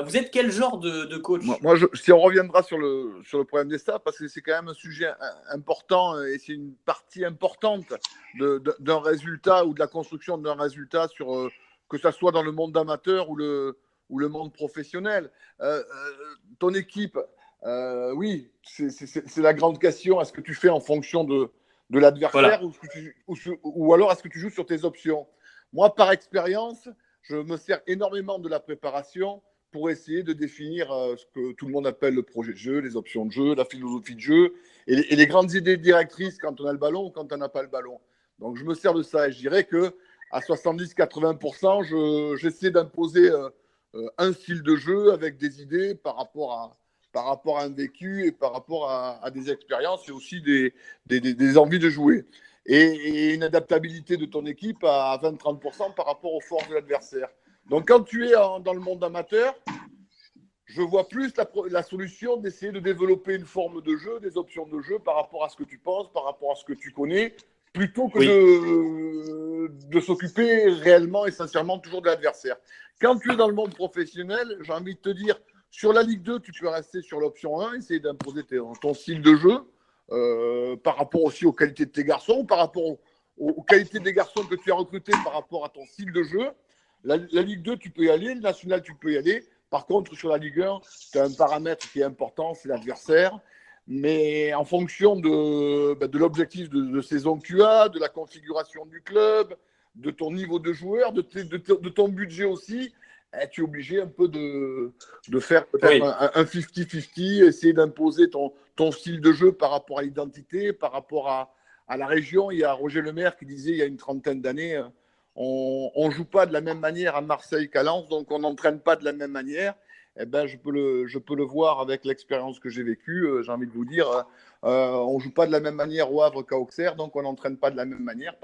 Vous êtes quel genre de coach? Si on reviendra sur le problème des stats, parce que c'est quand même un sujet important et c'est une partie importante d'un résultat ou de la construction d'un résultat que ça soit dans le monde amateur ou le monde professionnel. Ton équipe, oui, c'est la grande question. Est-ce que tu fais en fonction de l'adversaire Voilà. ou alors est-ce que tu joues sur tes options? Moi, par expérience, je me sers énormément de la préparation pour essayer de définir ce que tout le monde appelle le projet de jeu, les options de jeu, la philosophie de jeu et les grandes idées directrices quand on a le ballon ou quand on n'a pas le ballon. Donc, je me sers de ça et je dirais qu'à 70-80%, j'essaie d'imposer un style de jeu avec des idées par rapport à un vécu et par rapport à des expériences et aussi des envies de jouer. Et une adaptabilité de ton équipe à 20-30% par rapport aux forces de l'adversaire. Donc, quand tu es dans le monde amateur, je vois plus la solution d'essayer de développer une forme de jeu, des options de jeu par rapport à ce que tu penses, par rapport à ce que tu connais, plutôt que Oui. de s'occuper réellement et sincèrement toujours de l'adversaire. Quand tu es dans le monde professionnel, j'ai envie de te dire, sur la Ligue 2, tu peux rester sur l'option 1, essayer d'imposer ton style de jeu par rapport aussi aux qualités de tes garçons, par rapport aux qualités des garçons que tu as recrutés par rapport à ton style de jeu. La Ligue 2, tu peux y aller. Le National, tu peux y aller. Par contre, sur la Ligue 1, tu as un paramètre qui est important, c'est l'adversaire. Mais en fonction de l'objectif de saison que tu as, de la configuration du club, de ton niveau de joueur, de ton budget aussi, tu es obligé un peu de faire peut-être Oui. un 50-50, essayer d'imposer ton style de jeu par rapport à l'identité, par rapport à la région. Il y a Roger Lemaire qui disait il y a une trentaine d'années, on ne joue pas de la même manière à Marseille qu'à Lens, donc on n'entraîne pas de la même manière. Eh ben, je peux le voir avec l'expérience que j'ai vécue. J'ai envie de vous dire, on ne joue pas de la même manière au Havre qu'à Auxerre, donc on n'entraîne pas de la même manière.